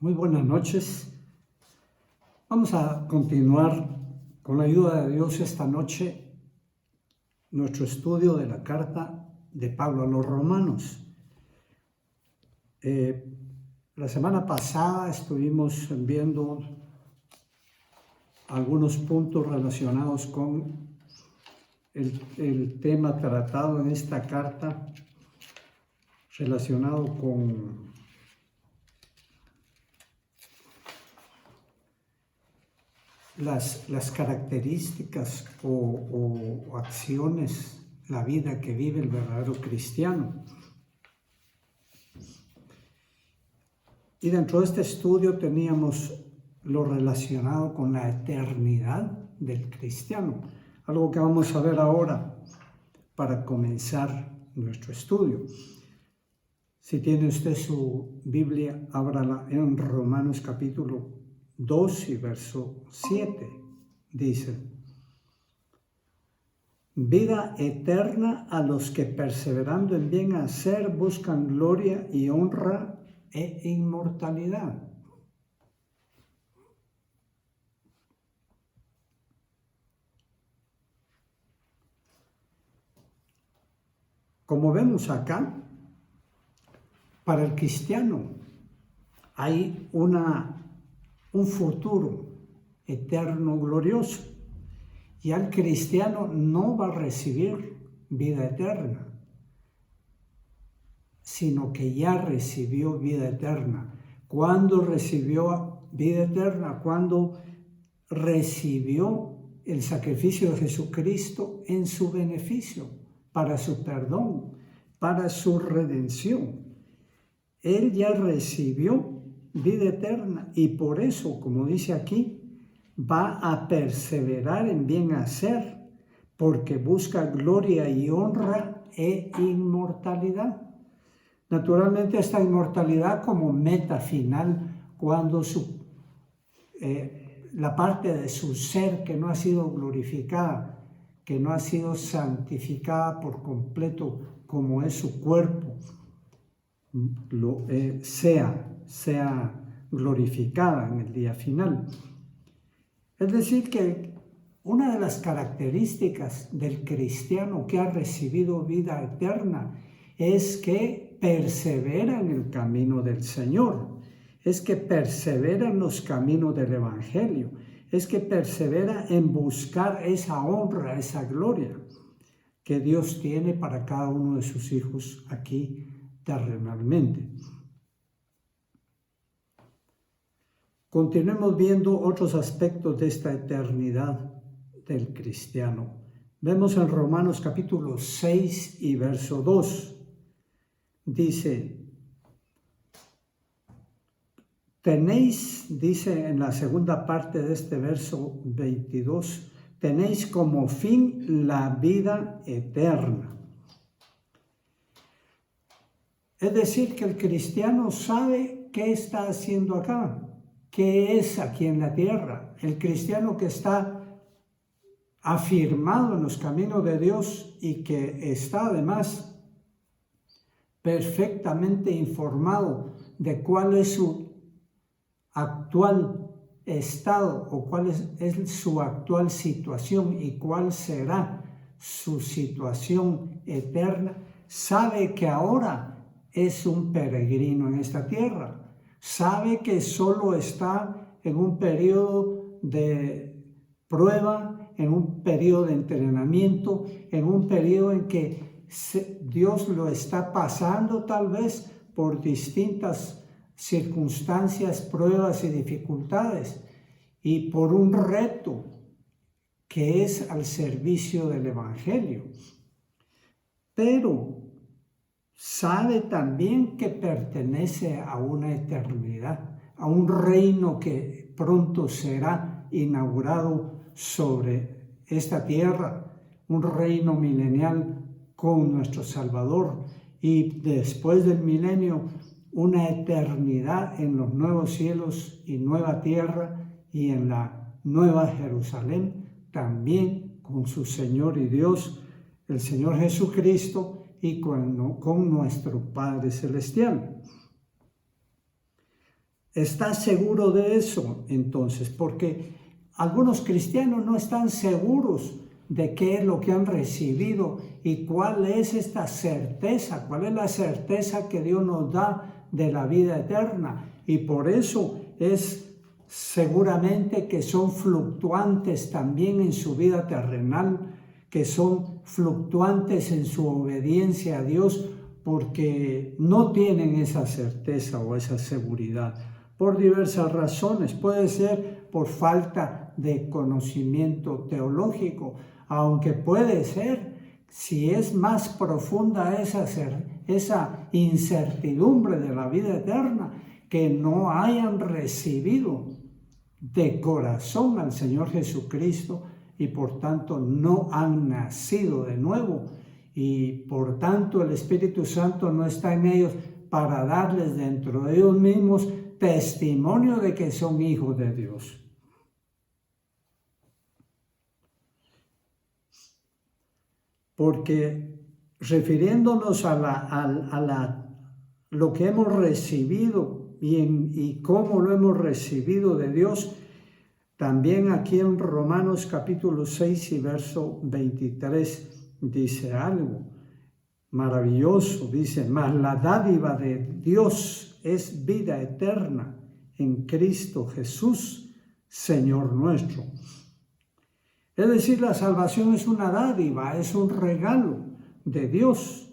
Muy buenas noches. Vamos a continuar con la ayuda de Dios esta noche nuestro estudio de la carta de Pablo a los Romanos. La semana pasada estuvimos viendo algunos puntos relacionados con el tema tratado en esta carta, relacionado con las características o acciones, la vida que vive el verdadero cristiano. Y dentro de este estudio teníamos lo relacionado con la eternidad del cristiano, algo que vamos a ver ahora para comenzar nuestro estudio. Si tiene usted su Biblia, ábrala en Romanos capítulo 2 y verso 7. Dice: vida eterna a los que perseverando en bien hacer buscan gloria y honra e inmortalidad. Como vemos acá, para el cristiano hay un futuro eterno glorioso, y al cristiano no va a recibir vida eterna, sino que ya recibió vida eterna. ¿Cuándo recibió vida eterna? Cuando recibió el sacrificio de Jesucristo en su beneficio, para su perdón, para su redención. Él ya recibió vida eterna y por eso, como dice aquí, va a perseverar en bien hacer, porque busca gloria y honra e inmortalidad. Naturalmente, esta inmortalidad como meta final, cuando la parte de su ser que no ha sido glorificada, que no ha sido santificada por completo, como es su cuerpo, sea glorificada en el día final. Es decir, que una de las características del cristiano que ha recibido vida eterna es que persevera en el camino del Señor, es que persevera en los caminos del Evangelio, es que persevera en buscar esa honra, esa gloria que Dios tiene para cada uno de sus hijos aquí terrenalmente. Continuemos viendo otros aspectos de esta eternidad del cristiano. Vemos en Romanos capítulo 6 y verso 2. Dice en la segunda parte de este verso 22, tenéis como fin la vida eterna. Es decir, que el cristiano sabe qué está haciendo acá, qué es aquí en la tierra. El cristiano que está afirmado en los caminos de Dios y que está además perfectamente informado de cuál es su actual estado o cuál es su actual situación y cuál será su situación eterna, sabe que ahora es un peregrino en esta tierra, sabe que solo está en un periodo de prueba, en un periodo de entrenamiento, en un periodo en que Dios lo está pasando tal vez por distintas circunstancias, pruebas y dificultades, y por un reto que es al servicio del Evangelio. Pero sabe también que pertenece a una eternidad, a un reino que pronto será inaugurado sobre esta tierra, un reino milenial con nuestro Salvador, y después del milenio una eternidad en los nuevos cielos y nueva tierra y en la nueva Jerusalén, también con su Señor y Dios, el Señor Jesucristo, y con nuestro Padre Celestial. ¿Estás seguro de eso? Entonces, porque algunos cristianos no están seguros de qué es lo que han recibido y cuál es esta certeza, cuál es la certeza que Dios nos da de la vida eterna. Y por eso es seguramente que son fluctuantes también en su vida terrenal, que son fluctuantes en su obediencia a Dios, porque no tienen esa certeza o esa seguridad, por diversas razones. Puede ser por falta de conocimiento teológico, aunque puede ser, si es más profunda esa incertidumbre de la vida eterna, que no hayan recibido de corazón al Señor Jesucristo y por tanto no han nacido de nuevo, y por tanto el Espíritu Santo no está en ellos para darles dentro de ellos mismos testimonio de que son hijos de Dios. Porque refiriéndonos a lo que hemos recibido y cómo lo hemos recibido de Dios, también aquí en Romanos capítulo 6 y verso 23 dice algo maravilloso. Dice: mas la dádiva de Dios es vida eterna en Cristo Jesús, Señor nuestro. Es decir, la salvación es una dádiva, es un regalo de Dios.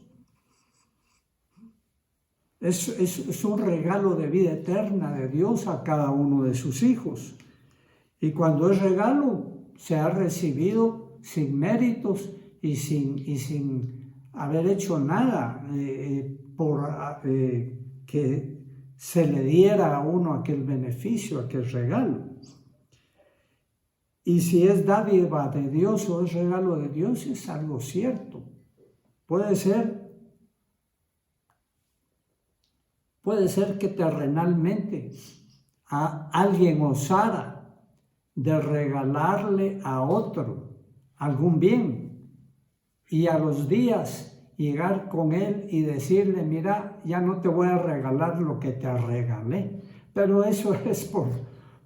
Es un regalo de vida eterna de Dios a cada uno de sus hijos. Y cuando es regalo, se ha recibido sin méritos y sin haber hecho nada por que se le diera a uno aquel beneficio, aquel regalo. Y si es dádiva de Dios o es regalo de Dios, es algo cierto. Puede ser que terrenalmente alguien osara de regalarle a otro algún bien y a los días llegar con él y decirle: mira, ya no te voy a regalar lo que te regalé. Pero eso es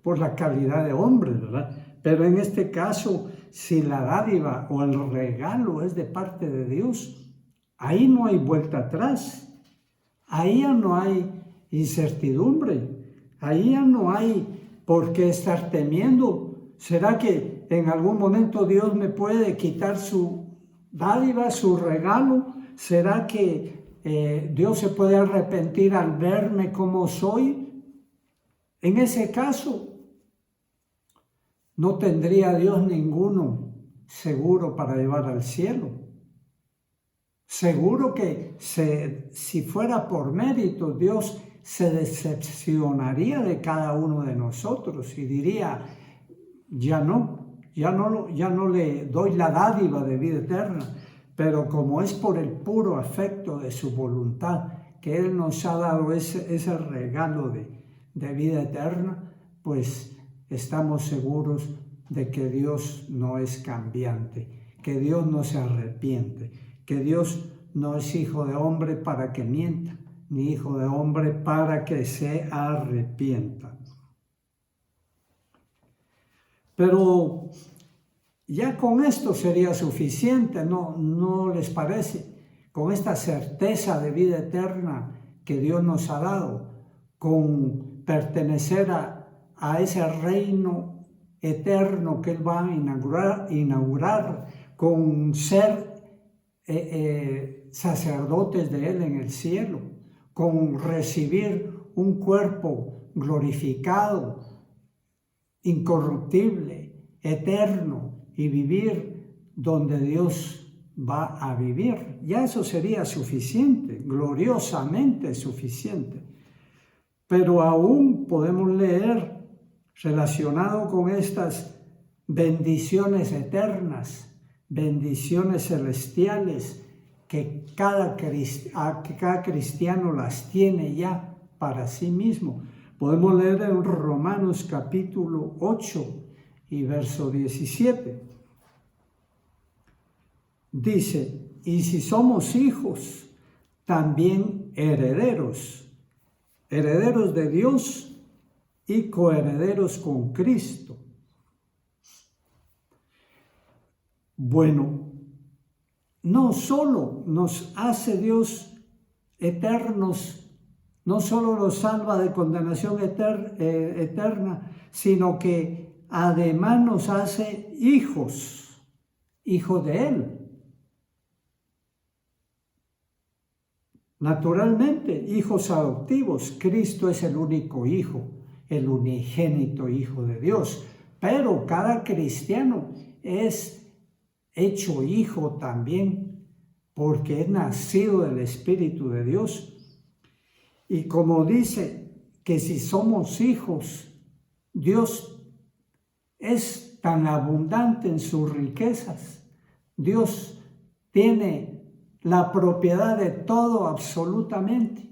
por la calidad de hombre, ¿verdad? Pero en este caso, si la dádiva o el regalo es de parte de Dios, ahí no hay vuelta atrás, ahí ya no hay incertidumbre, ahí ya no hay por qué estar temiendo. ¿Será que en algún momento Dios me puede quitar su dádiva, su regalo? ¿Será que Dios se puede arrepentir al verme como soy? En ese caso, no tendría Dios ninguno seguro para llevar al cielo. Seguro que si fuera por mérito, Dios se decepcionaría de cada uno de nosotros y diría: ya no le doy la dádiva de vida eterna. Pero como es por el puro afecto de su voluntad que Él nos ha dado ese regalo de vida eterna, pues estamos seguros de que Dios no es cambiante, que Dios no se arrepiente, que Dios no es hijo de hombre para que mienta, ni hijo de hombre para que se arrepienta. Pero ya con esto sería suficiente, ¿no les parece? Con esta certeza de vida eterna que Dios nos ha dado, con pertenecer a ese reino eterno que Él va a inaugurar, con ser sacerdotes de Él en el cielo, con recibir un cuerpo glorificado, incorruptible, eterno, y vivir donde Dios va a vivir. Ya eso sería suficiente, gloriosamente suficiente. Pero aún podemos leer relacionado con estas bendiciones eternas, bendiciones celestiales, que cada cristiano las tiene ya para sí mismo. Podemos leer en Romanos capítulo 8 y verso 17. Dice: y si somos hijos, también herederos de Dios y coherederos con Cristo. Bueno, no solo nos hace Dios eternos, no solo nos salva de condenación eterna, sino que además nos hace hijos de Él. Naturalmente, hijos adoptivos. Cristo es el único hijo, el unigénito Hijo de Dios. Pero cada cristiano es hecho hijo también, porque es nacido del Espíritu de Dios. Y como dice que si somos hijos, Dios es tan abundante en sus riquezas. Dios tiene la propiedad de todo absolutamente,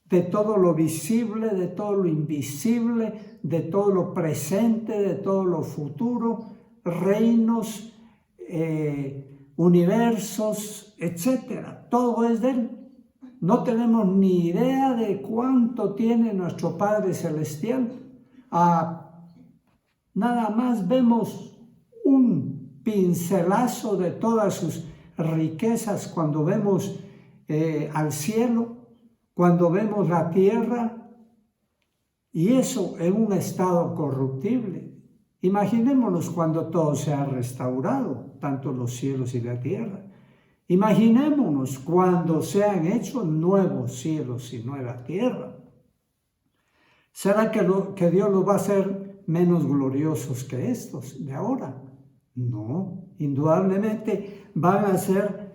de todo lo visible, de todo lo invisible, de todo lo presente, de todo lo futuro, reinos, universos, etcétera. Todo es de Él. No tenemos ni idea de cuánto tiene nuestro Padre Celestial. Nada más vemos un pincelazo de todas sus riquezas cuando vemos al cielo, cuando vemos la tierra, y eso en un estado corruptible. Imaginémonos cuando todo se ha restaurado, tanto los cielos y la tierra. Imaginémonos cuando se han hecho nuevos cielos y nueva tierra. ¿Será que Dios los va a hacer menos gloriosos que estos de ahora? No, indudablemente van a ser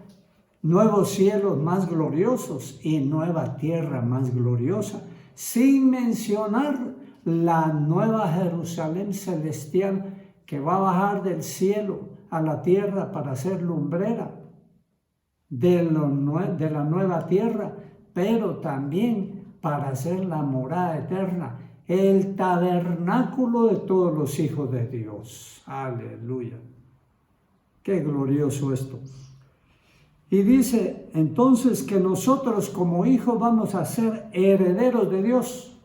nuevos cielos más gloriosos y nueva tierra más gloriosa, sin mencionar la nueva Jerusalén celestial que va a bajar del cielo a la tierra para ser lumbrera de la nueva tierra, pero también para ser la morada eterna, el tabernáculo de todos los hijos de Dios. Aleluya. Qué glorioso esto. Y dice entonces que nosotros como hijos vamos a ser herederos de Dios.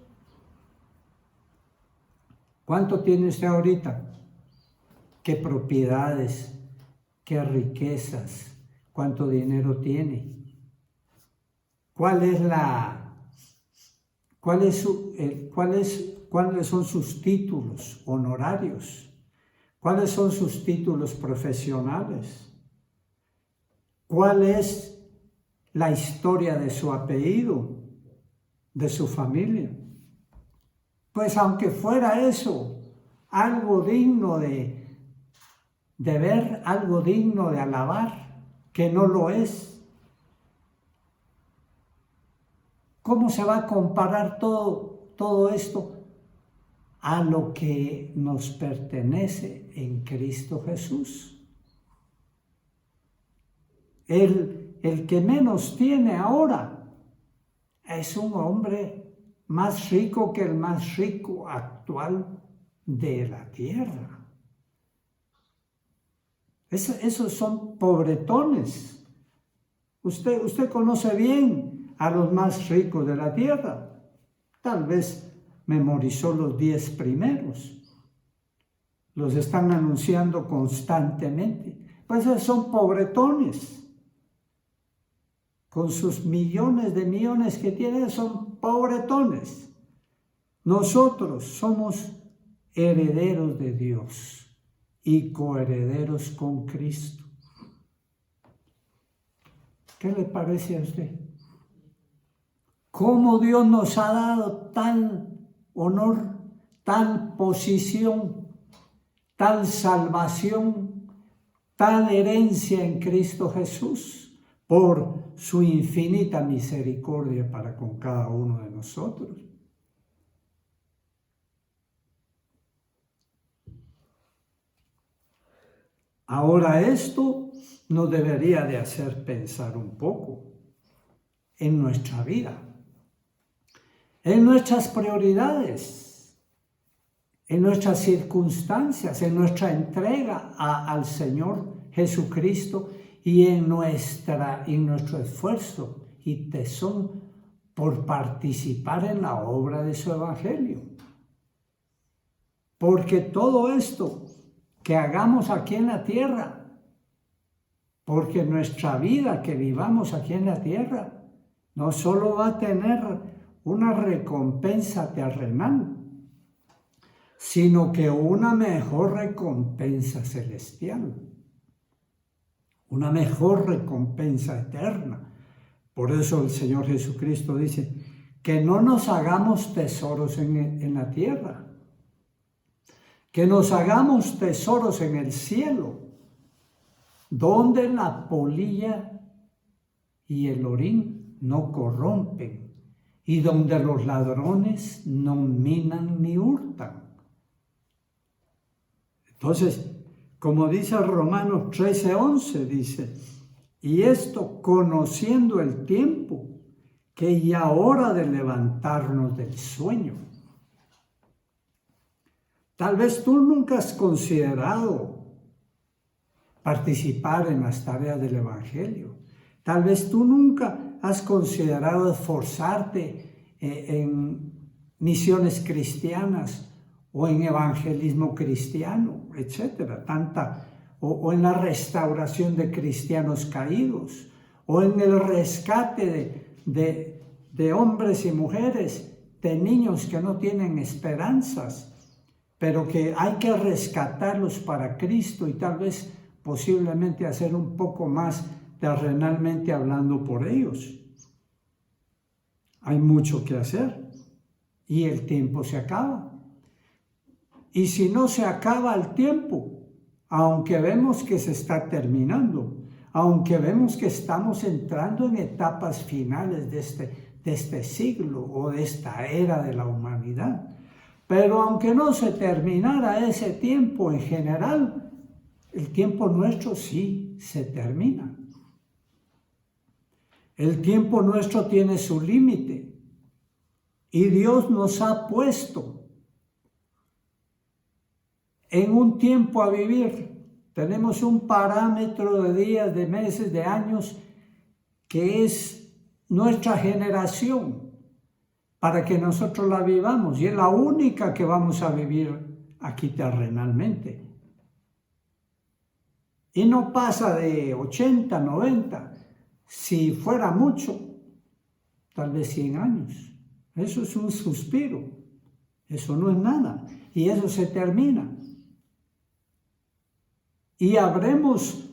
¿Cuánto tiene usted ahorita? ¿Qué propiedades? ¿Qué riquezas? ¿Cuánto dinero tiene? ¿Cuáles son sus títulos honorarios? ¿Cuáles son sus títulos profesionales? ¿Cuál es la historia de su apellido, de su familia? Pues aunque fuera eso, algo digno de ver, algo digno de alabar, que no lo es. ¿Cómo se va a comparar todo esto a lo que nos pertenece en Cristo Jesús? El que menos tiene ahora es un hombre más rico que el más rico actual de la tierra. Esos son pobretones. Usted conoce bien a los más ricos de la tierra. Tal vez memorizó los 10 primeros. Los están anunciando constantemente. Pues esos son pobretones. Con sus millones de millones que tienen, son pobretones. Nosotros somos herederos de Dios y coherederos con Cristo. ¿Qué le parece a usted? ¿Cómo Dios nos ha dado tal honor, tal posición, tal salvación, tal herencia en Cristo Jesús? Por su infinita misericordia para con cada uno de nosotros. Ahora esto nos debería de hacer pensar un poco en nuestra vida, en nuestras prioridades, en nuestras circunstancias, en nuestra entrega al Señor Jesucristo y en nuestro esfuerzo y tesón por participar en la obra de su Evangelio. porque todo esto que hagamos aquí en la tierra, porque nuestra vida que vivamos aquí en la tierra, no solo va a tener una recompensa terrenal, sino que una mejor recompensa celestial, una mejor recompensa eterna. Por eso el Señor Jesucristo dice que no nos hagamos tesoros en la tierra, que nos hagamos tesoros en el cielo, donde la polilla y el orín no corrompen y donde los ladrones no minan ni hurtan. Entonces, como dice Romanos 13:11, dice, y esto conociendo el tiempo, que ya hora de levantarnos del sueño. Tal vez tú nunca has considerado participar en las tareas del Evangelio. Tal vez tú nunca has considerado esforzarte en misiones cristianas o en evangelismo cristiano, etcétera, o en la restauración de cristianos caídos, o en el rescate de hombres y mujeres, de niños que no tienen esperanzas, pero que hay que rescatarlos para Cristo y tal vez posiblemente hacer un poco más terrenalmente hablando por ellos. Hay mucho que hacer y el tiempo se acaba. Y si no se acaba el tiempo, aunque vemos que se está terminando, aunque vemos que estamos entrando en etapas finales de este siglo o de esta era de la humanidad, pero aunque no se terminara ese tiempo en general, el tiempo nuestro sí se termina. El tiempo nuestro tiene su límite y Dios nos ha puesto en un tiempo a vivir. Tenemos un parámetro de días, de meses, de años, que es nuestra generación, para que nosotros la vivamos, y es la única que vamos a vivir aquí terrenalmente. Y no pasa de 80, 90, si fuera mucho, tal vez 100 años. Eso es un suspiro, eso no es nada, y eso se termina. Y habremos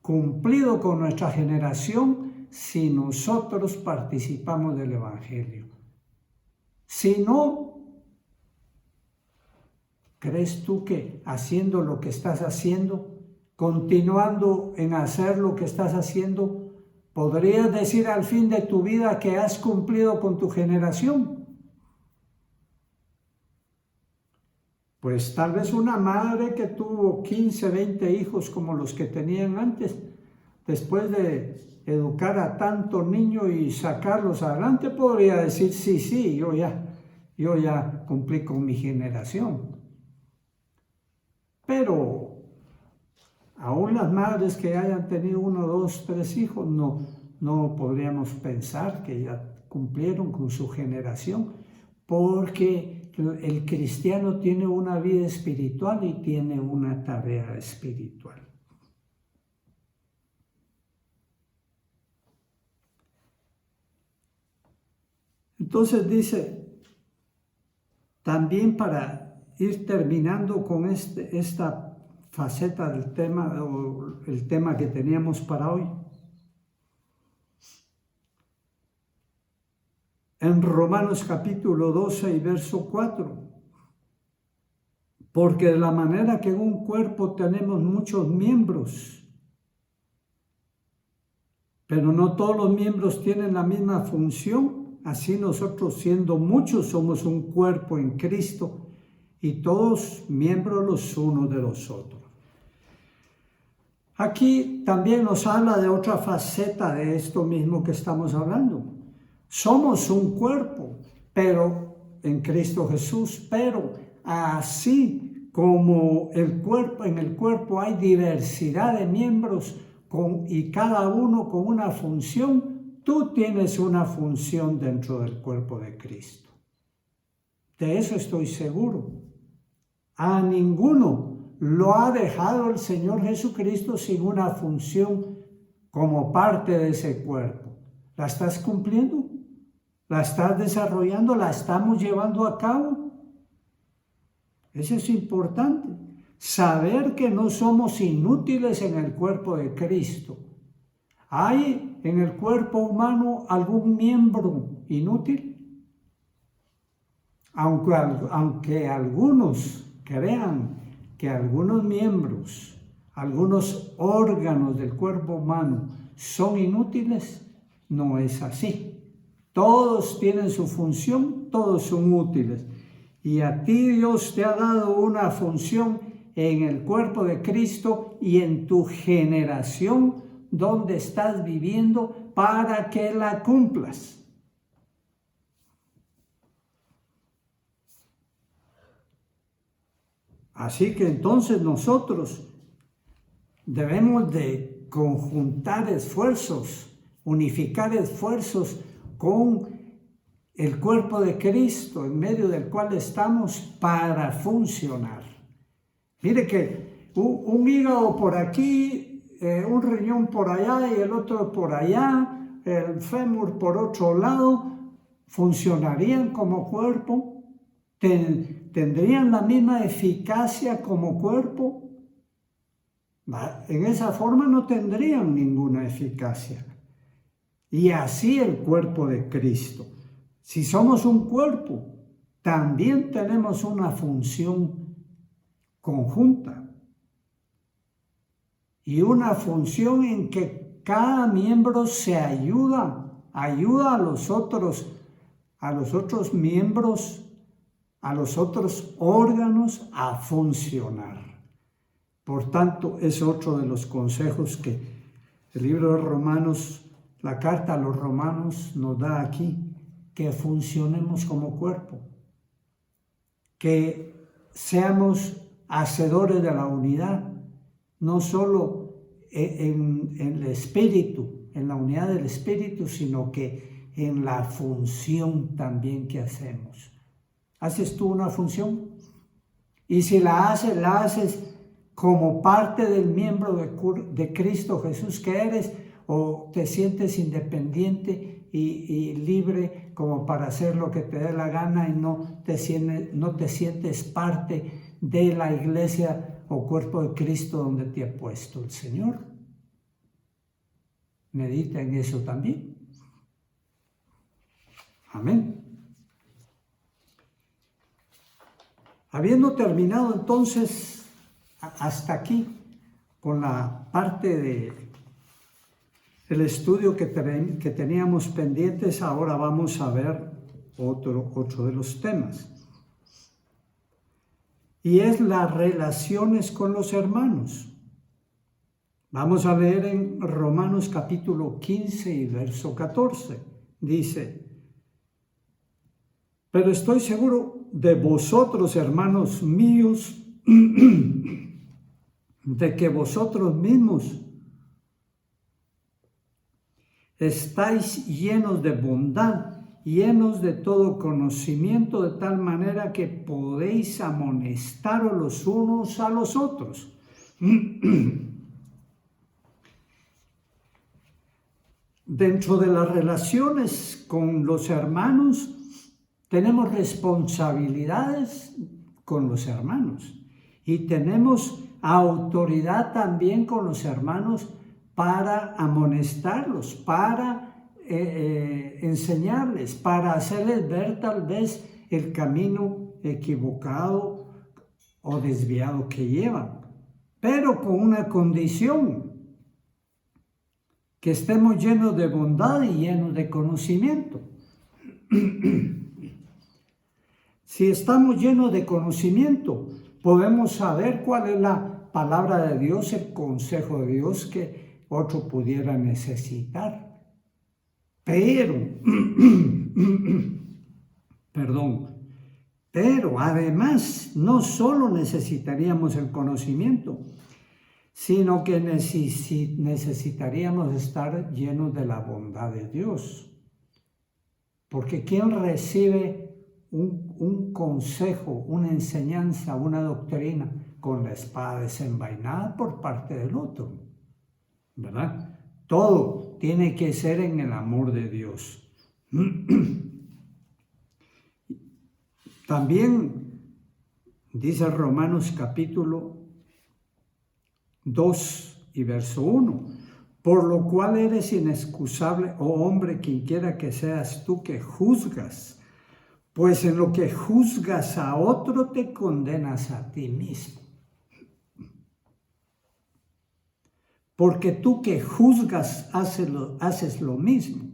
cumplido con nuestra generación si nosotros participamos del Evangelio. Si no, ¿crees tú que haciendo lo que estás haciendo, continuando en hacer lo que estás haciendo, podrías decir al fin de tu vida que has cumplido con tu generación? Pues tal vez una madre que tuvo 15, 20 hijos como los que tenían antes, después de educar a tanto niño y sacarlos adelante, podría decir, sí, yo ya cumplí con mi generación. Pero aún las madres que hayan tenido 1, 2, 3 hijos, no podríamos pensar que ya cumplieron con su generación, porque el cristiano tiene una vida espiritual y tiene una tarea espiritual. Entonces dice, también para ir terminando con esta faceta del tema, o el tema que teníamos para hoy, en Romanos capítulo 12 y verso 4, porque de la manera que en un cuerpo tenemos muchos miembros, pero no todos los miembros tienen la misma función, así nosotros siendo muchos somos un cuerpo en Cristo y todos miembros los unos de los otros. Aquí también nos habla de otra faceta de esto mismo que estamos hablando. Somos un cuerpo, pero en Cristo Jesús, pero así como en el cuerpo hay diversidad de miembros y cada uno con una función, tú tienes una función dentro del cuerpo de Cristo. De eso estoy seguro. A ninguno lo ha dejado el Señor Jesucristo sin una función como parte de ese cuerpo. ¿La estás cumpliendo? ¿La estás desarrollando? ¿La estamos llevando a cabo? Eso es importante. Saber que no somos inútiles en el cuerpo de Cristo. ¿Hay en el cuerpo humano algún miembro inútil? Aunque algunos crean que algunos miembros, algunos órganos del cuerpo humano son inútiles, no es así. Todos tienen su función, todos son útiles. Y a ti Dios te ha dado una función en el cuerpo de Cristo y en tu generación donde estás viviendo para que la cumplas. Así que entonces nosotros debemos de conjuntar esfuerzos, unificar esfuerzos con el cuerpo de Cristo en medio del cual estamos para funcionar. Mire que un hígado por aquí, un riñón por allá y el otro por allá, el fémur por otro lado, funcionarían como cuerpo, tendrían la misma eficacia como cuerpo. En esa forma no tendrían ninguna eficacia. Y así el cuerpo de Cristo. Si somos un cuerpo, también tenemos una función conjunta y una función en que cada miembro se ayuda a los otros miembros, a los otros órganos a funcionar. Por tanto, es otro de los consejos que el libro de Romanos, la carta a los Romanos nos da aquí, que funcionemos como cuerpo, que seamos hacedores de la unidad, no solo en el espíritu, en la unidad del espíritu, sino que en la función también que hacemos. ¿Haces tú una función? Y si la haces como parte del miembro de Cristo Jesús que eres, o te sientes independiente y libre como para hacer lo que te dé la gana y no te sientes parte de la iglesia o cuerpo de Cristo donde te ha puesto el Señor. Medita en eso también. Amén. Habiendo terminado entonces hasta aquí con la parte del estudio que teníamos pendientes, ahora vamos a ver otro de los temas. Y es las relaciones con los hermanos. Vamos a leer en Romanos capítulo 15 y verso 14. Dice: pero estoy seguro de vosotros, hermanos míos, de que vosotros mismos estáis llenos de bondad, llenos de todo conocimiento, de tal manera que podéis amonestaros los unos a los otros. Dentro de las relaciones con los hermanos, tenemos responsabilidades con los hermanos y tenemos autoridad también con los hermanos para amonestarlos, para enseñarles, para hacerles ver tal vez el camino equivocado o desviado que llevan, pero con una condición: que estemos llenos de bondad y llenos de conocimiento. Si estamos llenos de conocimiento, podemos saber cuál es la palabra de Dios, el consejo de Dios que otro pudiera necesitar. Pero además no solo necesitaríamos el conocimiento, sino que necesitaríamos estar llenos de la bondad de Dios. Porque ¿quién recibe un consejo, una enseñanza, una doctrina con la espada desenvainada por parte del otro, ¿verdad? Todo tiene que ser en el amor de Dios. También dice Romanos capítulo 2 y verso 1, por lo cual eres inexcusable, oh hombre, quien quiera que seas tú que juzgas, pues en lo que juzgas a otro te condenas a ti mismo. Porque tú que juzgas haces lo mismo.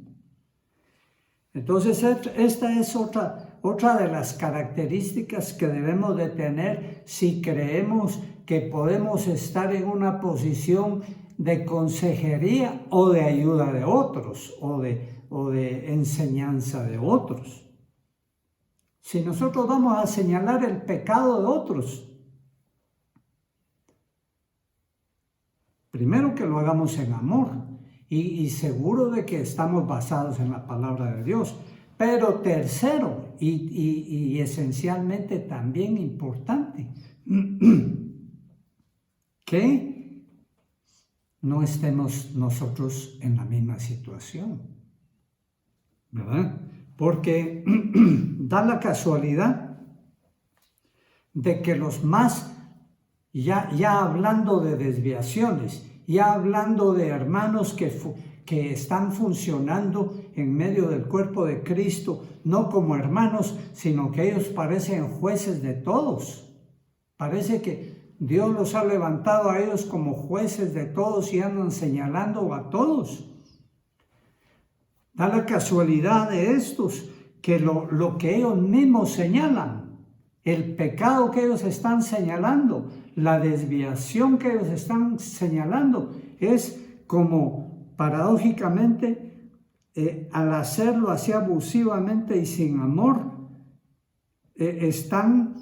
Entonces esta es otra de las características que debemos de tener si creemos que podemos estar en una posición de consejería o de ayuda de otros o de enseñanza de otros. Si nosotros vamos a señalar el pecado de otros, primero que lo hagamos en amor y seguro de que estamos basados en la palabra de Dios. Pero tercero y esencialmente también importante, que no estemos nosotros en la misma situación, ¿verdad? Porque da la casualidad de que los más, ya hablando de desviaciones, ya hablando de hermanos que están funcionando en medio del cuerpo de Cristo, no como hermanos, sino que ellos parecen jueces de todos. Parece que Dios los ha levantado a ellos como jueces de todos y andan señalando a todos. Da la casualidad de estos que lo que ellos mismos señalan, el pecado que ellos están señalando, la desviación que ellos están señalando, es como paradójicamente al hacerlo así abusivamente y sin amor, están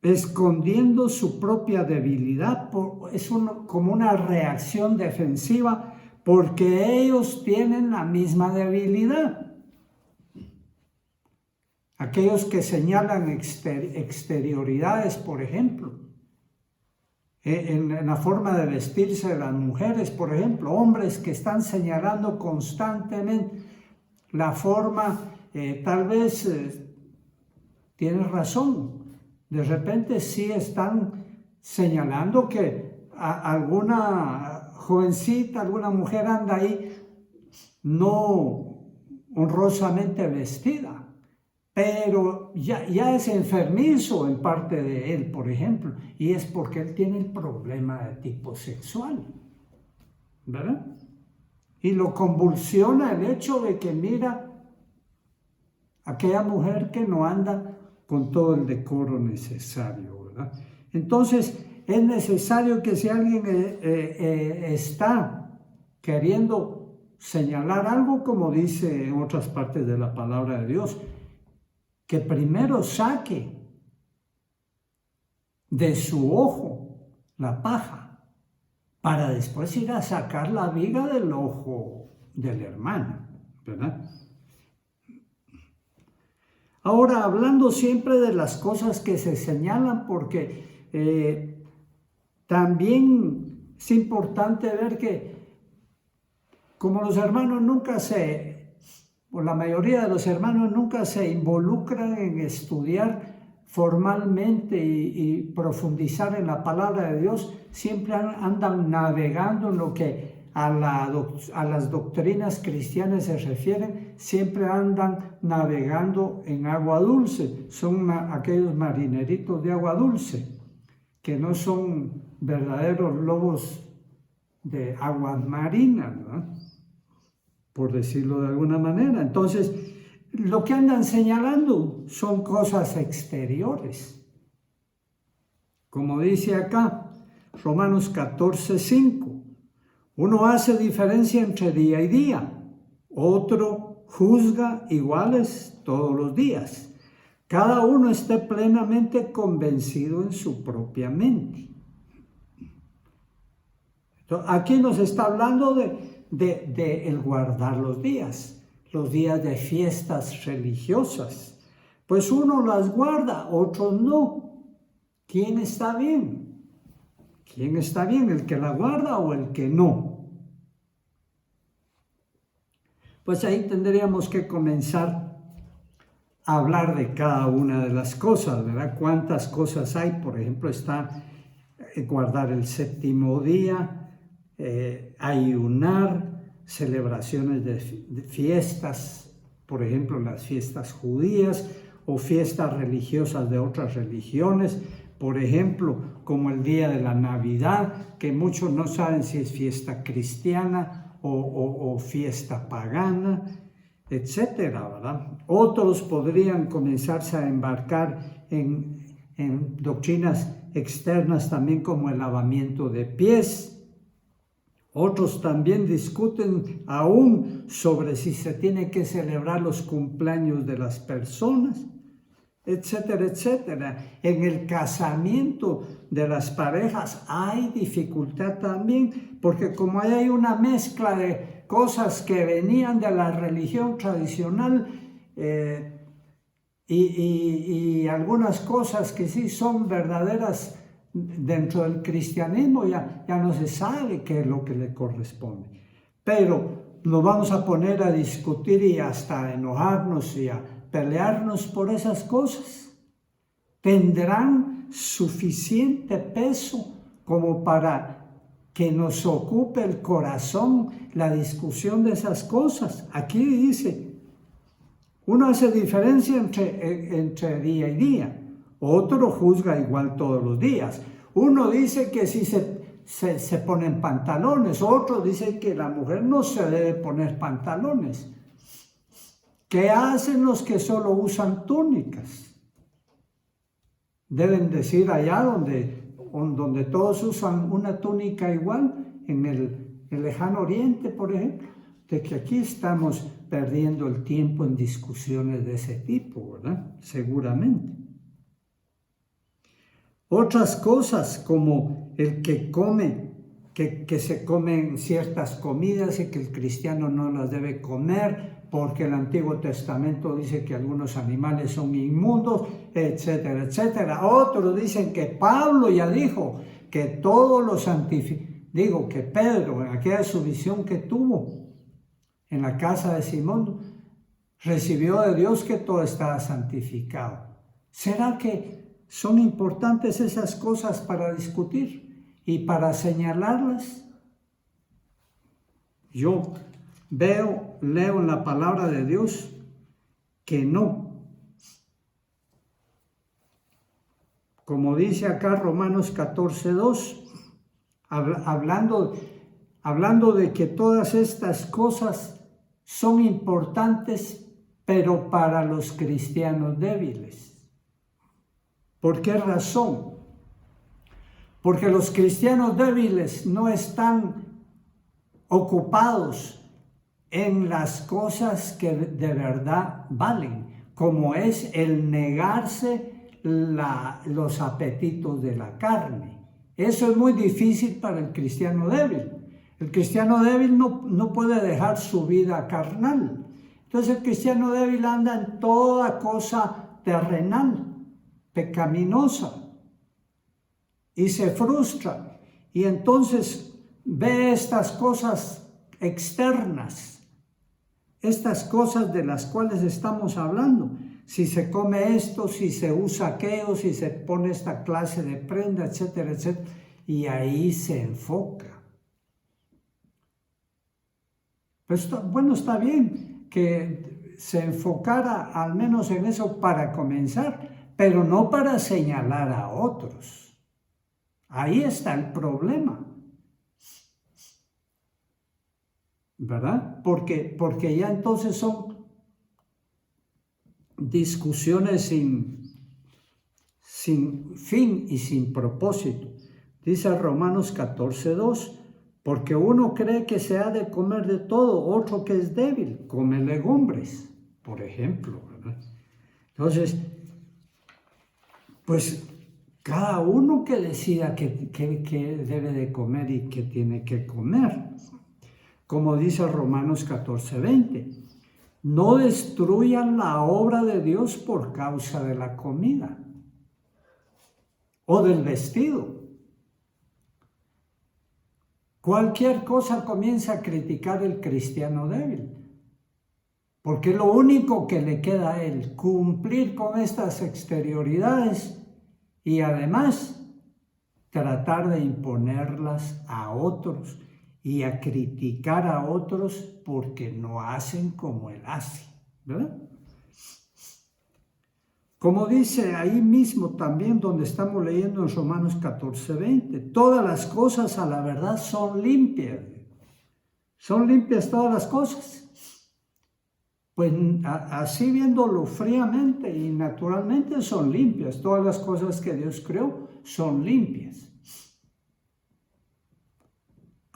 escondiendo su propia debilidad. Es como una reacción defensiva porque ellos tienen la misma debilidad. Aquellos que señalan exterioridades, por ejemplo, en la forma de vestirse de las mujeres, por ejemplo, hombres que están señalando constantemente la forma, tal vez tienes razón, de repente sí están señalando que alguna jovencita, alguna mujer anda ahí no honrosamente vestida, pero ya es enfermizo en parte de él, por ejemplo, y es porque él tiene el problema de tipo sexual, ¿verdad? Y lo convulsiona el hecho de que mira aquella mujer que no anda con todo el decoro necesario, ¿verdad? Entonces, es necesario que si alguien está queriendo señalar algo, como dice en otras partes de la palabra de Dios, que primero saque de su ojo la paja para después ir a sacar la viga del ojo del hermano, ¿verdad? Ahora, hablando siempre de las cosas que se señalan, porque también es importante ver que como los hermanos o la mayoría de los hermanos nunca se involucran en estudiar formalmente y profundizar en la palabra de Dios, siempre andan navegando en lo que a las doctrinas cristianas se refieren, siempre andan navegando en agua dulce. Son aquellos marineritos de agua dulce, que no son verdaderos lobos de aguas marinas, ¿no? Por decirlo de alguna manera. Entonces, lo que andan señalando son cosas exteriores. Como dice acá, Romanos 14:5, uno hace diferencia entre día y día, otro juzga iguales todos los días. Cada uno esté plenamente convencido en su propia mente. Entonces, aquí nos está hablando de el guardar los días de fiestas religiosas, Pues uno las guarda, otros no. ¿Quién está bien? ¿Quién está bien? ¿El que la guarda o el que no? Pues ahí tendríamos que comenzar a hablar de cada una de las cosas, ¿verdad? ¿Cuántas cosas hay? Por ejemplo, está guardar el séptimo día, ayunar, celebraciones de fiestas, por ejemplo, las fiestas judías o fiestas religiosas de otras religiones, por ejemplo, como el día de la Navidad, que muchos no saben si es fiesta cristiana o fiesta pagana, etcétera, ¿verdad? Otros podrían comenzarse a embarcar en doctrinas externas también como el lavamiento de pies. Otros también discuten aún sobre si se tiene que celebrar los cumpleaños de las personas, etcétera, etcétera. En el casamiento de las parejas hay dificultad también, porque como hay una mezcla de cosas que venían de la religión tradicional y algunas cosas que sí son verdaderas dentro del cristianismo, ya no se sabe qué es lo que le corresponde. Pero nos vamos a poner a discutir y hasta a enojarnos y a pelearnos por esas cosas. ¿Tendrán suficiente peso como para que nos ocupe el corazón la discusión de esas cosas? Aquí dice, uno hace diferencia entre día y día. Otro juzga igual todos los días. Uno dice que si se ponen pantalones, otro dice que la mujer no se debe poner pantalones. ¿Qué hacen los que solo usan túnicas? Deben decir allá donde todos usan una túnica igual, en el lejano oriente, por ejemplo, de que aquí estamos perdiendo el tiempo en discusiones de ese tipo, ¿verdad? Seguramente. Otras cosas como el que come, que se comen ciertas comidas y que el cristiano no las debe comer porque el Antiguo Testamento dice que algunos animales son inmundos, etcétera, etcétera. Otros dicen que Pablo ya dijo que todos los que Pedro, en aquella su visión que tuvo en la casa de Simón, recibió de Dios que todo estaba santificado. ¿Será que son importantes esas cosas para discutir y para señalarlas? Yo leo en la palabra de Dios que no. Como dice acá Romanos 14:2, hablando de que todas estas cosas son importantes, pero para los cristianos débiles. ¿Por qué razón? Porque los cristianos débiles no están ocupados en las cosas que de verdad valen, como es el negarse los apetitos de la carne. Eso es muy difícil para el cristiano débil. El cristiano débil no puede dejar su vida carnal. Entonces el cristiano débil anda en toda cosa terrenal, pecaminosa, y se frustra, y entonces ve estas cosas externas, estas cosas de las cuales estamos hablando, si se come esto, si se usa aquello, si se pone esta clase de prenda, etcétera, etcétera, y ahí se enfoca. Pues está bien que se enfocara al menos en eso para comenzar, pero no para señalar a otros. Ahí está el problema, ¿verdad? Porque ya entonces son discusiones sin fin y sin propósito. Dice Romanos 14:2, porque uno cree que se ha de comer de todo, otro que es débil, come legumbres, por ejemplo, ¿verdad? Entonces, pues cada uno que decida qué debe de comer y qué tiene que comer. Como dice Romanos 14:20, No destruyan la obra de Dios por causa de la comida o del vestido. Cualquier cosa comienza a criticar el cristiano débil, porque lo único que le queda a él, cumplir con estas exterioridades y además tratar de imponerlas a otros y a criticar a otros porque no hacen como él hace, ¿verdad? Como dice ahí mismo también donde estamos leyendo en Romanos 14:20, todas las cosas a la verdad son limpias. ¿Son limpias todas las cosas? Pues así viéndolo fríamente y naturalmente son limpias. Todas las cosas que Dios creó son limpias.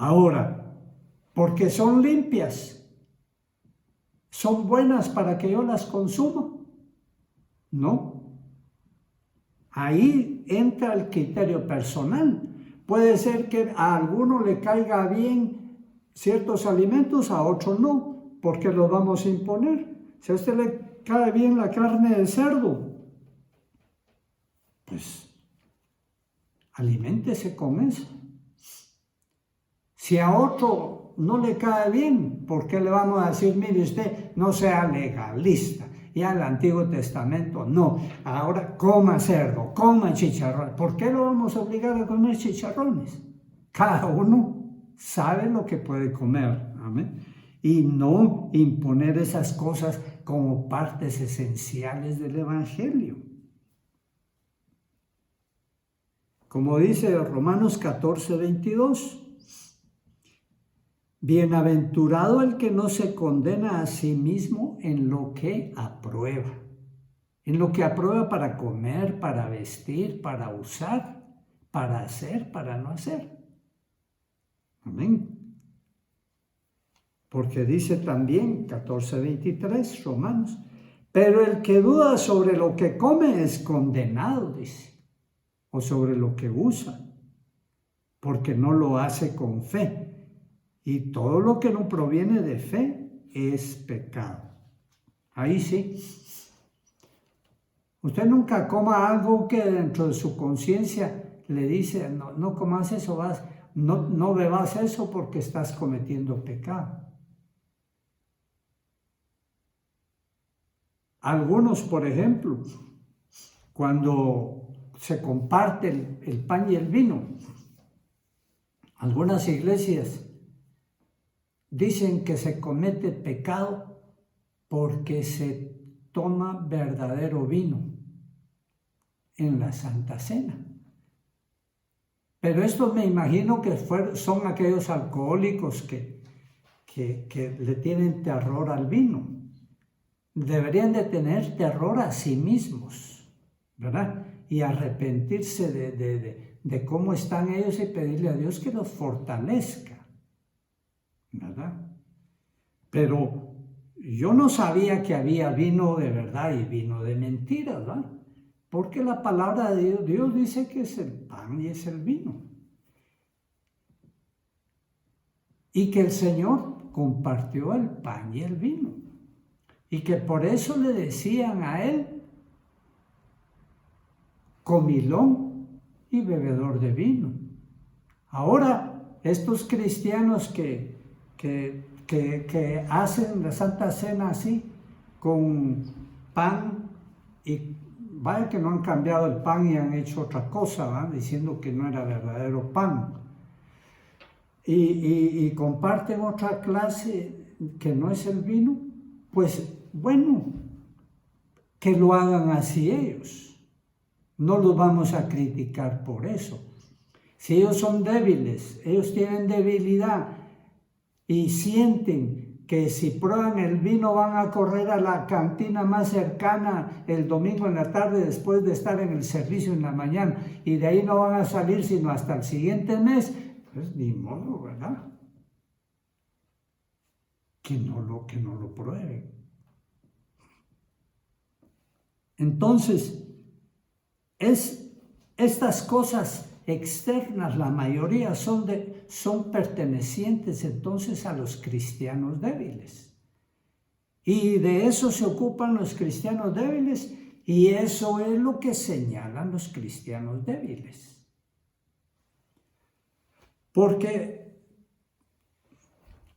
Ahora, porque son limpias, ¿son buenas para que yo las consuma? No. Ahí entra el criterio personal. Puede ser que a alguno le caiga bien ciertos alimentos, a otro no, porque los vamos a imponer. Si a usted le cae bien la carne de cerdo, pues aliméntese con eso. Si a otro no le cae bien, ¿por qué le vamos a decir, mire usted, no sea legalista? Ya el Antiguo Testamento, no, ahora coma cerdo, coma chicharrones. ¿Por qué lo vamos a obligar a comer chicharrones? Cada uno sabe lo que puede comer, amén. Y no imponer esas cosas como partes esenciales del Evangelio. Como dice Romanos 14:22, bienaventurado el que no se condena a sí mismo en lo que aprueba. En lo que aprueba para comer, para vestir, para usar, para hacer, para no hacer. Amén. Porque dice también 14:23 Romanos, pero el que duda sobre lo que come es condenado, dice, o sobre lo que usa, porque no lo hace con fe. Y todo lo que no proviene de fe es pecado. Ahí sí. Usted nunca coma algo que dentro de su conciencia le dice, no comas eso, no bebas eso porque estás cometiendo pecado. Algunos, por ejemplo, cuando se comparte el pan y el vino, algunas iglesias dicen que se comete pecado porque se toma verdadero vino en la Santa Cena. Pero esto me imagino que son aquellos alcohólicos que le tienen terror al vino. Deberían de tener terror a sí mismos, ¿verdad? Y arrepentirse de cómo están ellos y pedirle a Dios que los fortalezca, ¿verdad? Pero yo no sabía que había vino de verdad y vino de mentira, ¿verdad? Porque la palabra de Dios dice que es el pan y es el vino. Y que el Señor compartió el pan y el vino. Y que por eso le decían a él comilón y bebedor de vino. Ahora, estos cristianos que hacen la Santa Cena así, con pan, y vaya que no han cambiado el pan y han hecho otra cosa, ¿verdad? Diciendo que no era verdadero pan. Y comparten otra clase que no es el vino, pues bueno, que lo hagan así ellos. No los vamos a criticar por eso. Si ellos son débiles, ellos tienen debilidad y sienten que si prueban el vino van a correr a la cantina más cercana el domingo en la tarde después de estar en el servicio en la mañana y de ahí no van a salir sino hasta el siguiente mes, pues ni modo, ¿verdad? Que no lo prueben. Entonces, estas cosas externas, la mayoría son pertenecientes entonces a los cristianos débiles. Y de eso se ocupan los cristianos débiles, y eso es lo que señalan los cristianos débiles. Porque,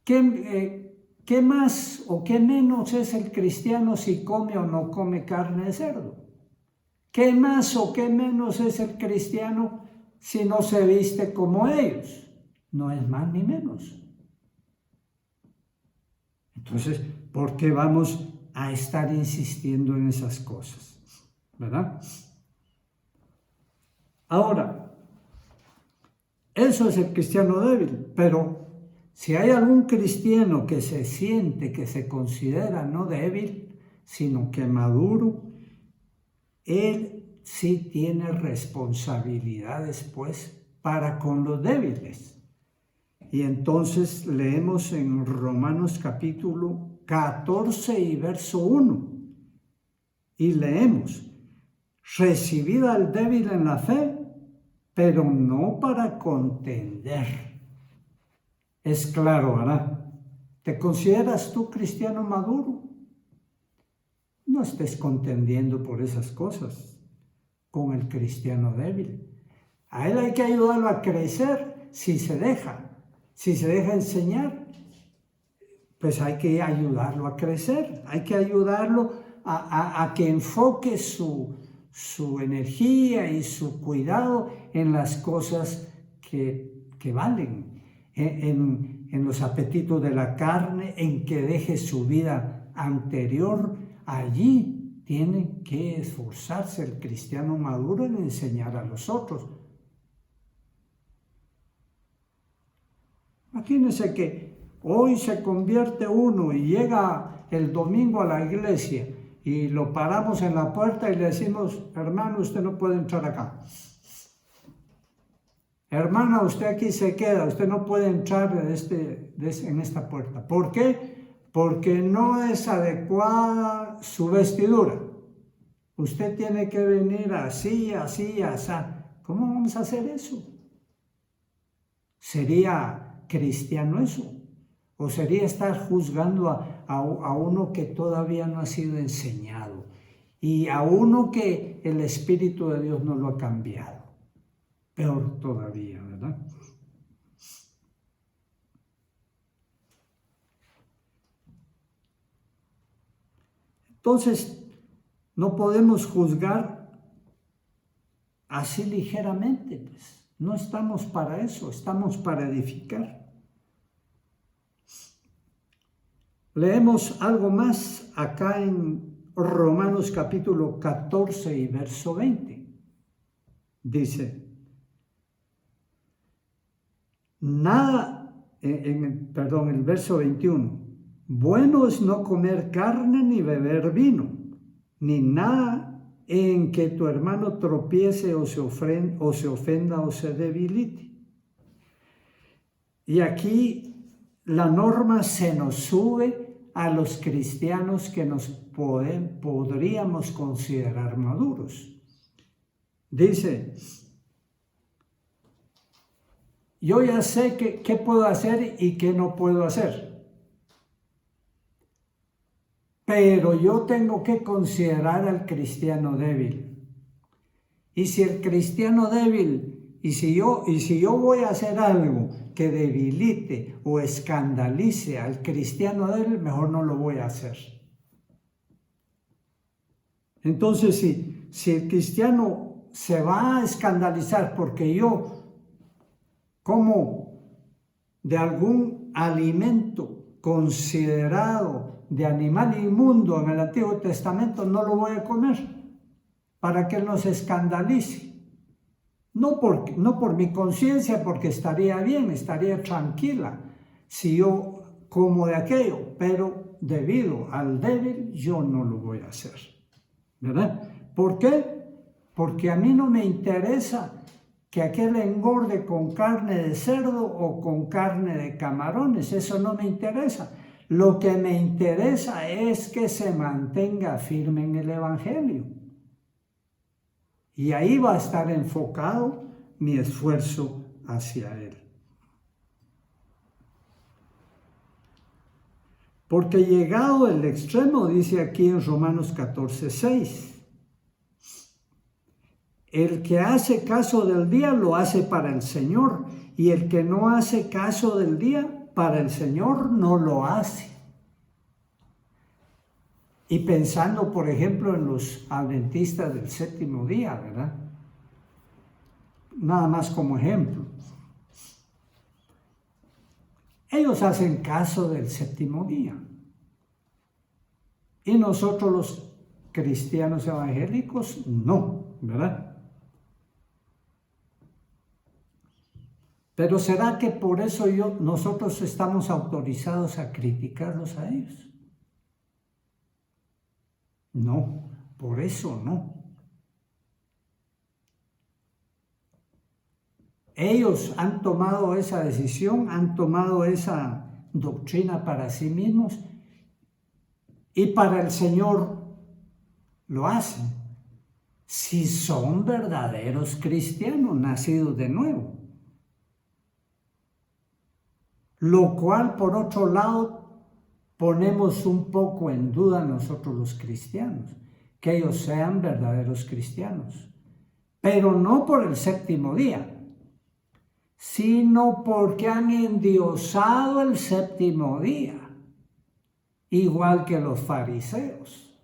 ¿qué más o qué menos es el cristiano si come o no come carne de cerdo? ¿Qué más o qué menos es el cristiano si no se viste como ellos? No es más ni menos. Entonces, ¿por qué vamos a estar insistiendo en esas cosas? ¿Verdad? Ahora, eso es el cristiano débil, pero si hay algún cristiano que se siente, que se considera no débil, sino que maduro, él sí tiene responsabilidades, pues, para con los débiles. Y entonces leemos en Romanos capítulo 14 y verso 1. Y leemos: recibid al débil en la fe, pero no para contender. Es claro, ¿verdad? ¿Te consideras tú cristiano maduro? No estés contendiendo por esas cosas con el cristiano débil. A él hay que ayudarlo a crecer si se deja. Si se deja enseñar, pues hay que ayudarlo a crecer. Hay que ayudarlo a que enfoque su energía y su cuidado en las cosas que valen, en los apetitos de la carne, en que deje su vida anterior. Allí tiene que esforzarse el cristiano maduro en enseñar a los otros. Imagínense que hoy se convierte uno y llega el domingo a la iglesia y lo paramos en la puerta y le decimos: hermano, usted no puede entrar acá. Hermana, usted aquí se queda, usted no puede entrar en esta puerta. ¿Por qué? Porque no es adecuada su vestidura. Usted tiene que venir así, así, así. ¿Cómo vamos a hacer eso? ¿Sería cristiano eso? ¿O sería estar juzgando a uno que todavía no ha sido enseñado y a uno que el Espíritu de Dios no lo ha cambiado? Peor todavía, ¿verdad? Entonces, no podemos juzgar así ligeramente, pues. No estamos para eso, estamos para edificar. Leemos algo más acá en Romanos capítulo 14 y verso 20. Dice: el verso 21. Bueno es no comer carne ni beber vino, ni nada en que tu hermano tropiece o se ofenda o se debilite. Y aquí la norma se nos sube a los cristianos que nos podríamos considerar maduros. Dice: yo ya sé qué puedo hacer y qué no puedo hacer, pero yo tengo que considerar al cristiano débil. Y si el cristiano débil, y si yo voy a hacer algo que debilite o escandalice al cristiano débil, mejor no lo voy a hacer. Entonces, si el cristiano se va a escandalizar porque yo como de algún alimento considerado de animal inmundo en el Antiguo Testamento, no lo voy a comer para que no se escandalice. No por mi conciencia, porque estaría bien, estaría tranquila si yo como de aquello, pero debido al débil yo no lo voy a hacer, ¿verdad? ¿Por qué? Porque a mí no me interesa que aquel engorde con carne de cerdo o con carne de camarones, eso no me interesa. Lo que me interesa es que se mantenga firme en el Evangelio. Y ahí va a estar enfocado mi esfuerzo hacia Él. Porque llegado el extremo, dice aquí en Romanos 14:6, el que hace caso del día lo hace para el Señor, y el que no hace caso del día, para el Señor no lo hace. Y pensando, por ejemplo, en los adventistas del séptimo día, ¿verdad? Nada más como ejemplo. Ellos hacen caso del séptimo día. Y nosotros los cristianos evangélicos no, ¿verdad? Pero ¿será que por eso nosotros estamos autorizados a criticarlos a ellos? No, por eso no. Ellos han tomado esa decisión, han tomado esa doctrina para sí mismos y para el Señor lo hacen. Si son verdaderos cristianos, nacidos de nuevo. Lo cual, por otro lado, ponemos un poco en duda nosotros los cristianos, que ellos sean verdaderos cristianos. Pero no por el séptimo día, sino porque han endiosado el séptimo día, igual que los fariseos.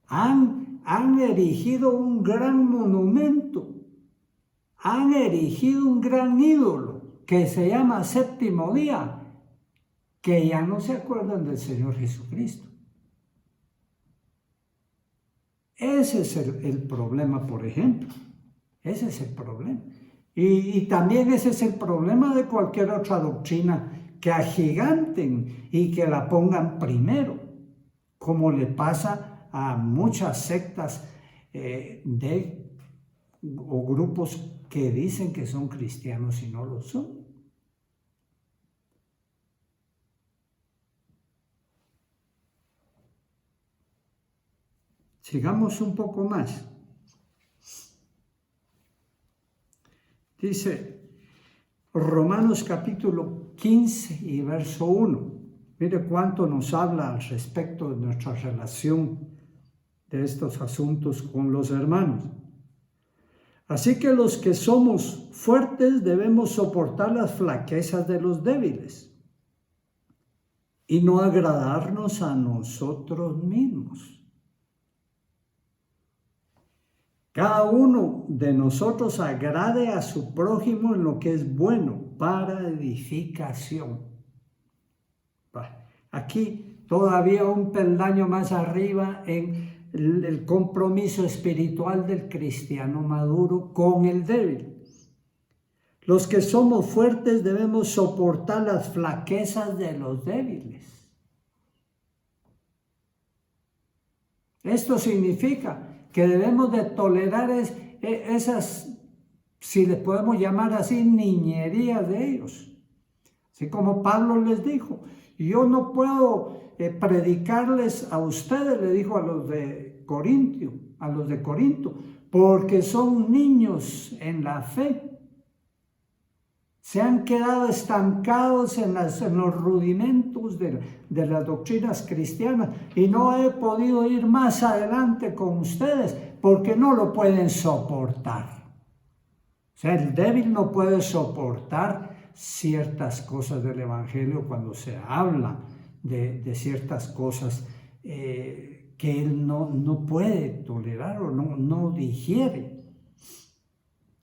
Han erigido un gran monumento, han erigido un gran ídolo que se llama séptimo día, que ya no se acuerdan del Señor Jesucristo. Ese es el problema, por ejemplo. Ese es el problema. Y también ese es el problema de cualquier otra doctrina que agiganten y que la pongan primero, como le pasa a muchas sectas o grupos que dicen que son cristianos y no lo son. Sigamos un poco más. Dice Romanos capítulo 15 y verso 1. Mire cuánto nos habla al respecto de nuestra relación de estos asuntos con los hermanos. Así que los que somos fuertes debemos soportar las flaquezas de los débiles y no agradarnos a nosotros mismos. Cada uno de nosotros agrade a su prójimo en lo que es bueno para edificación. Aquí todavía un peldaño más arriba en el compromiso espiritual del cristiano maduro con el débil. Los que somos fuertes debemos soportar las flaquezas de los débiles. Esto significa que debemos de tolerar esas, si les podemos llamar así, niñerías de ellos. Así como Pablo les dijo, yo no puedo predicarles a ustedes, le dijo a los de Corinto, porque son niños en la fe. Se han quedado estancados en los rudimentos de las doctrinas cristianas y no he podido ir más adelante con ustedes porque no lo pueden soportar. O sea, el débil no puede soportar ciertas cosas del Evangelio cuando se habla de ciertas cosas que él no puede tolerar o no digiere.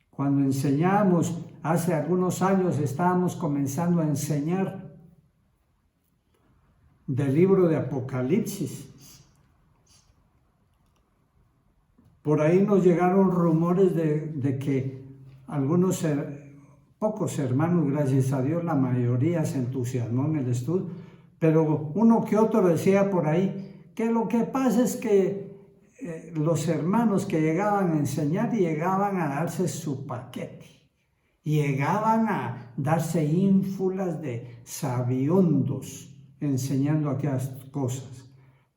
Cuando enseñamos, hace algunos años estábamos comenzando a enseñar del libro de Apocalipsis. Por ahí nos llegaron rumores de que pocos hermanos, gracias a Dios, la mayoría se entusiasmó en el estudio, pero uno que otro decía por ahí que lo que pasa es que los hermanos que llegaban a enseñar llegaban a darse su paquete, llegaban a darse ínfulas de sabiondos enseñando aquellas cosas.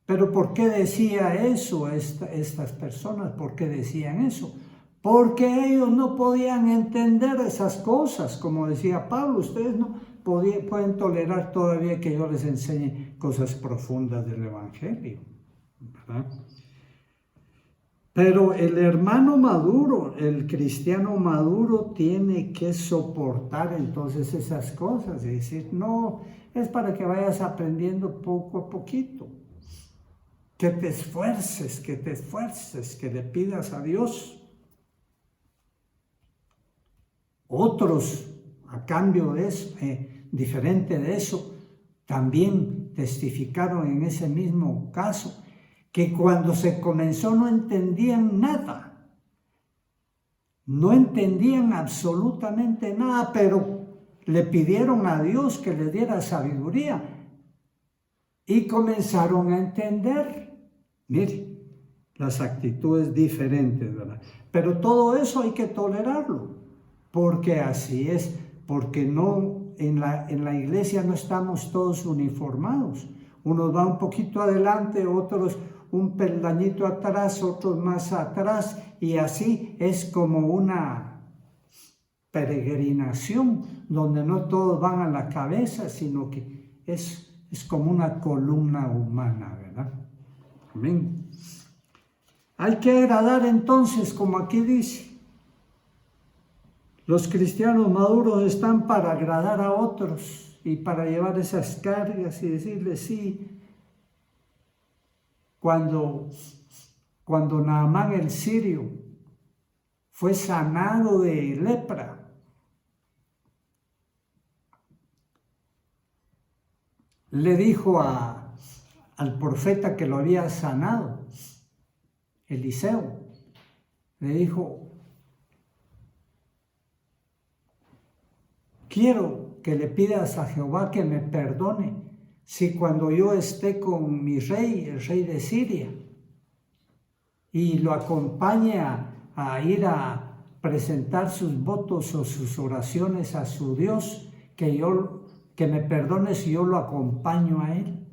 Pero ¿por qué decía eso estas personas? ¿Por qué decían eso? Porque ellos no podían entender esas cosas, como decía Pablo, ustedes no pueden tolerar todavía que yo les enseñe cosas profundas del Evangelio, ¿verdad? Pero el hermano maduro, el cristiano maduro, tiene que soportar entonces esas cosas y decir, no, es para que vayas aprendiendo poco a poquito, que te esfuerces, que le pidas a Dios. Otros, a cambio de eso, diferente de eso, también testificaron en ese mismo caso, que cuando se comenzó no entendían nada, no entendían absolutamente nada, pero le pidieron a Dios que les diera sabiduría y comenzaron a entender. Mire, las actitudes diferentes, ¿verdad? Pero todo eso hay que tolerarlo, porque así es, porque no, en la iglesia no estamos todos uniformados. Unos van un poquito adelante, otros un peldañito atrás, otros más atrás, y así es como una peregrinación donde no todos van a la cabeza, sino que es como una columna humana, ¿verdad? Amén. Hay que agradar entonces, como aquí dice, los cristianos maduros están para agradar a otros y para llevar esas cargas y decirles sí. Cuando Naamán el sirio fue sanado de lepra, le dijo al profeta que lo había sanado, Eliseo, le dijo, quiero que le pidas a Jehová que me perdone si cuando yo esté con mi rey, el rey de Siria, y lo acompañe a ir a presentar sus votos o sus oraciones a su Dios, que me perdone si yo lo acompaño a él.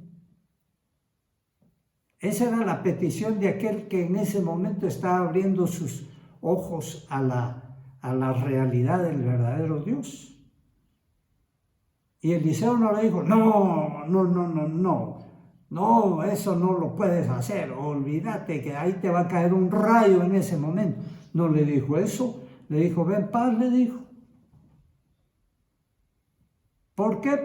Esa era la petición de aquel que en ese momento estaba abriendo sus ojos a la realidad del verdadero Dios. Y Eliseo no le dijo, no, eso no lo puedes hacer, olvídate que ahí te va a caer un rayo en ese momento. No le dijo eso, le dijo, ven paz, le dijo. ¿Por qué?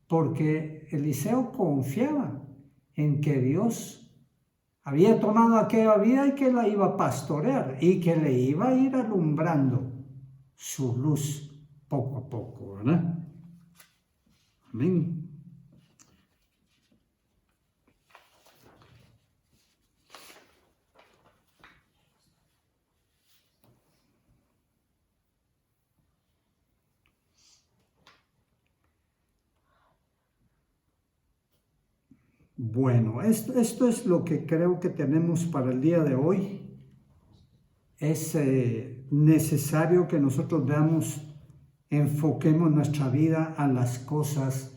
Porque Eliseo confiaba en que Dios había tomado aquella vida y que la iba a pastorear y que le iba a ir alumbrando su luz poco a poco, ¿verdad? Amén. Bueno, esto es lo que creo que tenemos para el día de hoy. Es necesario que nosotros enfoquemos nuestra vida a las cosas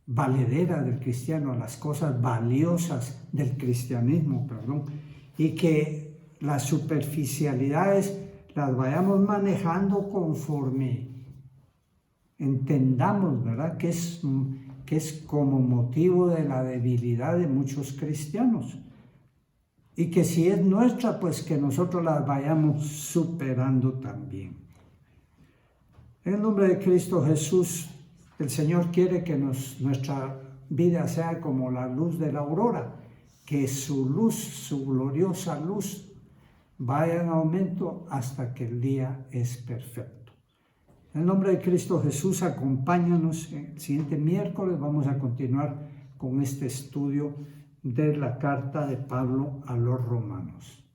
valederas del cristiano, a las cosas valiosas del cristianismo, y que las superficialidades las vayamos manejando conforme entendamos, ¿verdad?, que es como motivo de la debilidad de muchos cristianos. Y que si es nuestra, pues que nosotros las vayamos superando también. En el nombre de Cristo Jesús, el Señor quiere que nuestra vida sea como la luz de la aurora, que su luz, su gloriosa luz, vaya en aumento hasta que el día es perfecto. En el nombre de Cristo Jesús, acompáñanos. El siguiente miércoles vamos a continuar con este estudio de la carta de Pablo a los romanos.